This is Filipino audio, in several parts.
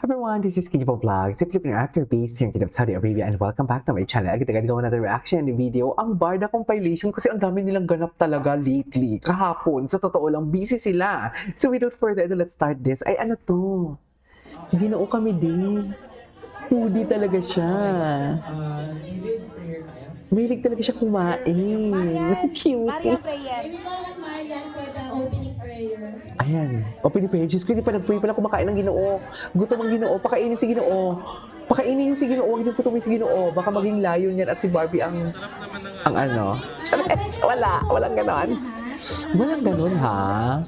Everyone, this is Kijibo Vlog, si Filipino actor based here in Saudi Arabia, and welcome back to my channel. Agad-agad ko another reaction video, ang Barda compilation kasi ang dami nilang ganap talaga lately. Kahapon, sa totoo lang, busy sila. So without further ado, let's start this. Ay ano to? Ginoo kami din. Foodie talaga siya. Mahilig talaga siya kumain. Cute. Maria Prayer. We call it Marian for the opening prayer. Ayan. Opening prayer. Diyos ko, hindi pa nag-pray pala kumakain ng Ginoo. Gutom ang Ginoo. Pakainin si Ginoo. Pakainin yung si Ginoo. Huwag niyo putumin si Ginoo. Baka maging layon yan at si Barbie ang ano. Chares! Wala. Walang ganon. Walang ganon, ha?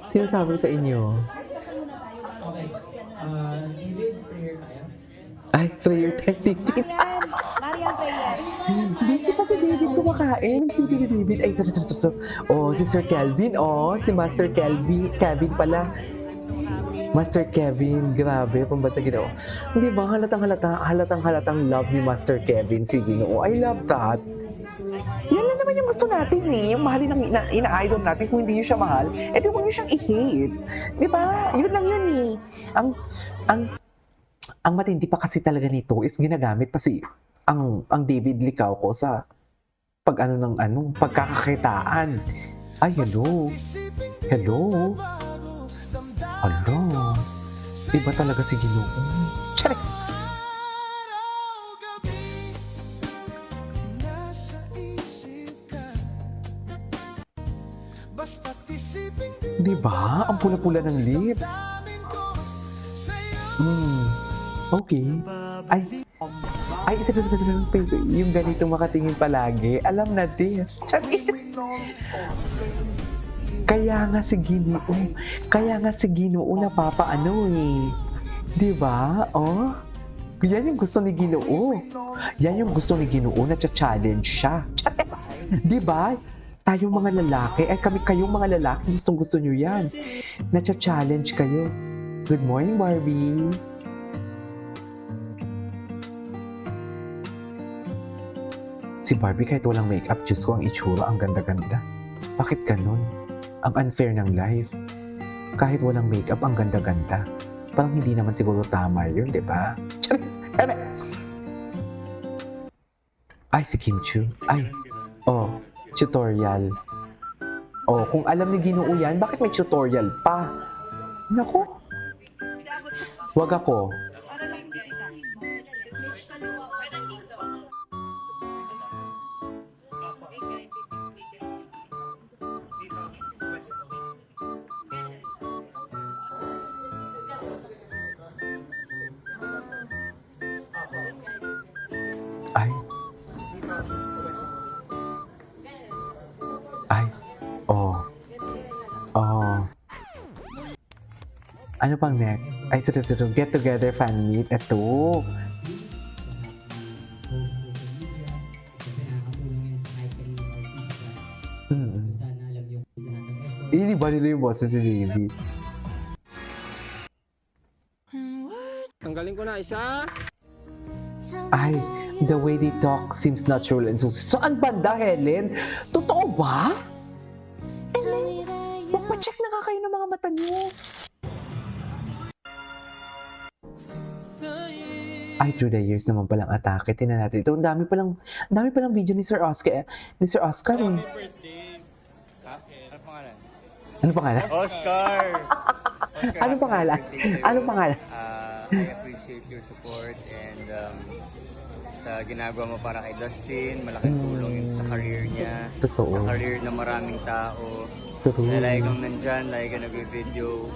Sinasabi ko sa inyo. Ay, prayer time, David. Maria Prayer. Busy pa si David kumakain. Cute ni David. Ay, ito. Oh, si Sir Kelvin. Oh, si Master Kelvin. Kevin pala. Master Kevin. Grabe, pambasa Ginoo. Hindi ba? Halatang love ni Master Kevin si Ginoo. I love that. Yan lang naman yung gusto natin eh. Yung mahalin ang ina-idol natin. Kung hindi nyo siya mahal, eh di huwag nyo siyang i-hate. Di ba? Yun lang yun eh. Ang matindi pa kasi talaga nito is ginagamit pa si ang David Licao ko sa pagkakakitaan. Ay, hello. Hello. Iba talaga si Ginoo. Charis! Diba? Ang pula-pula ng lips. Okay. Ito. Yung ganitong makatingin palagi. Alam na this. Charis! Kaya nga si Ginoo napapaano eh. Diba? Oh? Yan yung gusto ni Ginoo. Yan yung gusto ni Ginoo na challenge siya. Charis! Diba? Tayong mga lalaki, kayong mga lalaki, gustong-gusto nyo yan. Na-challenge kayo. Good morning, Barbie. Si Barbie kahit walang makeup, Diyos ko ang itsura, ang ganda-ganda. Bakit ganun? Ang unfair ng life. Kahit walang makeup, ang ganda-ganda. Parang hindi naman siguro tama yun, di ba? Charis! Ay, si Kim Chiu. Ay, oh, tutorial. Oh, kung alam ni Ginoo yan, bakit may tutorial pa? Nako. Wag ako. Ano pang next? Ay, ito. Get together fan meet. Ito. Hindi ba nila yung boses si David? Tanggalin ko na isa. Ay, the way they talk seems natural and so... Saan banda, Helen? Totoo ba? Helen, magpa-check na nga kayo ng mga mata niyo. Ay, through the years naman palang atake. Tingnan natin. Ito, ang dami palang video ni Sir Oscar. Ni Sir Oscar eh. Happy birthday. Ano pangalan? Ano pangalan? Oscar! Anong pangalan? Anong pangalan? I appreciate your support and sa ginagawa mo para kay Dustin. Malaking tulong yun sa career niya. Totoo. Sa career ng maraming tao. Totoo. Lagi kang nandyan, lagi kang nag-video.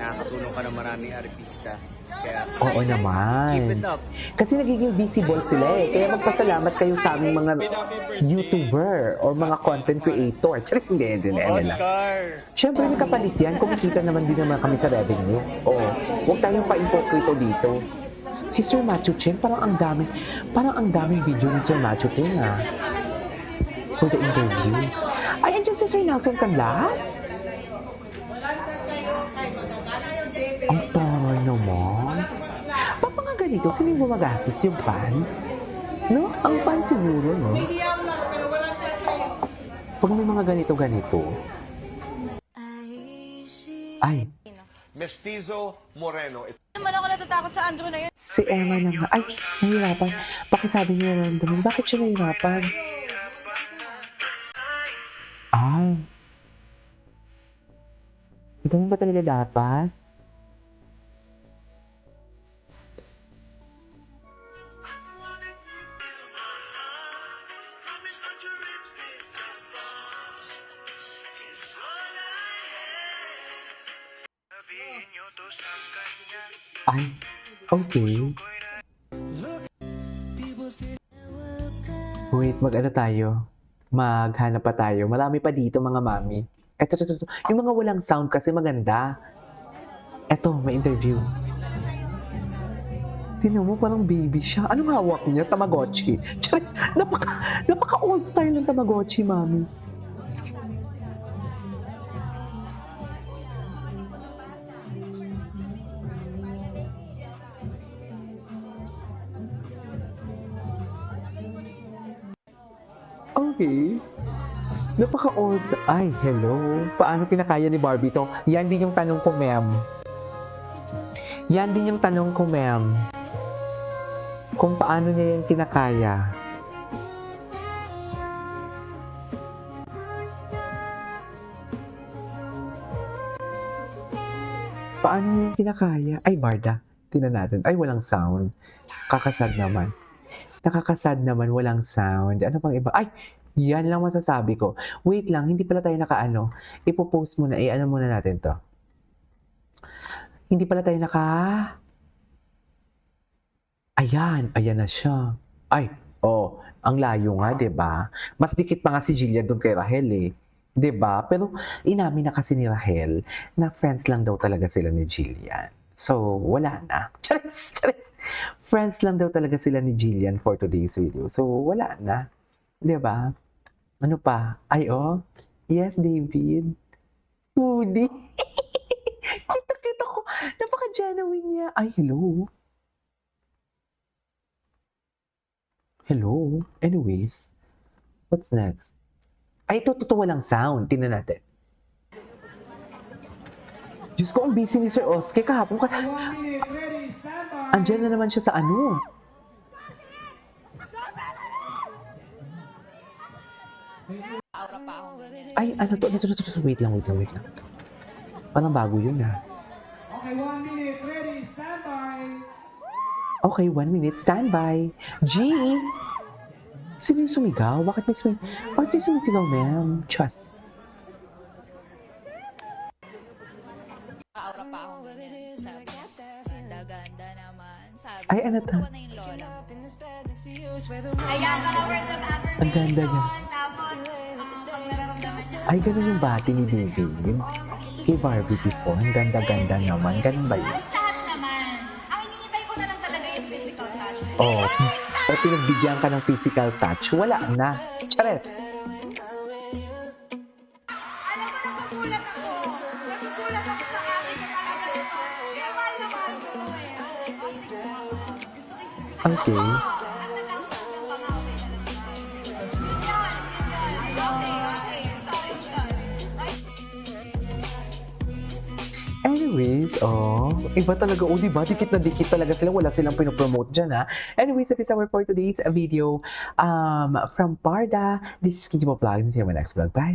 Nakakatulong ka ng maraming artista. Kaya, Oo naman. keep it up. Kasi nagiging visible sila eh. Kaya magpasalamat kayo sa aming mga YouTuber or mga content creator. Charis, hindi. Oscar! Siyempre, may kapalit yan. Kumikita naman din naman kami sa revenue. Oo. Huwag tayong pa-impokrito dito. Si Sir Matthew Cheng, parang ang daming video ni Sir Matthew Cheng for the interview. Ay, andyan si Sir Nelson Canlas? Ang taray naman. Pag mga ganito, sino yung gumagastos yung fans? No? Ang fans siguro, no? Pag may mga ganito. Ay, Mestizo Moreno. Naman ako natatakot sa Andrew na yun. Si Emma na nga. Ay, nahihirapan. Pakisabi niya naman, bakit siya nahihirapan? Ay. Ganun ba talaga dapat? Ay, okay. Wait, mag-ano tayo? Maghanap pa tayo. Marami pa dito, mga mami. Eto. Yung mga walang sound kasi maganda. Eto, may interview. Tingnan mo, parang baby siya. Anong hawak niya? Tamagotchi. Charis, napaka old style ng Tamagotchi, mami. Okay. Napaka-old. Ay, hello. Paano kinakaya ni Barbie to? Yan din yung tanong ko, ma'am. Yan din yung tanong ko, ma'am. Kung paano niya yung kinakaya. Paano niya yung kinakaya? Ay, Barda. Tingnan natin. Ay, walang sound. Kakasad naman. Nakakasad naman, walang sound. Ano pang iba? Ay, yan lang masasabi ko. Wait lang, hindi pala tayo nakaano. Ipopost muna, ano muna natin to. Hindi pala tayo Ayan na siya. Ay, ang layo nga, 'di ba? Mas dikit pa nga si Jillian doon kay Rahel eh. 'Di ba? Pero inamin na kasi ni Rahel na friends lang daw talaga sila ni Jillian. So, wala na. Charis. Friends lang daw talaga sila ni Jillian for today's video. So, wala na. 'Di ba? Ano pa? Ay, Yes, David. Foodie. Kita ko. Napaka-genuine niya. Ay, hello. Hello. Anyways, what's next? Ay, ito walang sound. Tingnan natin. Diyos ko, ang busy ni Sir Oske kahapon kasi andyan na naman siya sa ano. Ay, ano to? Wait lang. Parang bago yun Okay, 1 minute, ready, stand by. Okay, 1 minute, standby. G! Sino yung sumigaw? Bakit may sumisigaw, ma'am? Chas. Aura pa ako ganyan. Sabi, ganda naman. Sabi, Ay, ano to? tawa na yung lola. Ayan, mga words of affirmation. Ang ganda niya. Tapos, pag nararamdaman niya, Ay, ganun yung bati ni David. Kay Barbie before. Ang ganda-ganda naman. Ganun ba yun? lahat naman. Ang hinihintay ko na lang talaga yung physical touch. Oh, o pinagbigyan ka ng physical touch, wala na. Chares! Alam mo, nagugulat ako. Nagugulat ako sa akin na talaga ito. Kaya mahal na mahal ko eh. O, sige. Gusto ko yung Okay. Ang nagkakaroon ng pangaway na lang. Yun. Ay, okay. Sorry. Ay, Anyways, iba talaga. Diba? Dikit na dikit talaga sila. Wala silang pinopromote dyan, ha? Anyways, that is our for today's video from Parda. This is Kiki Vlogs. See you in my next vlog. Bye!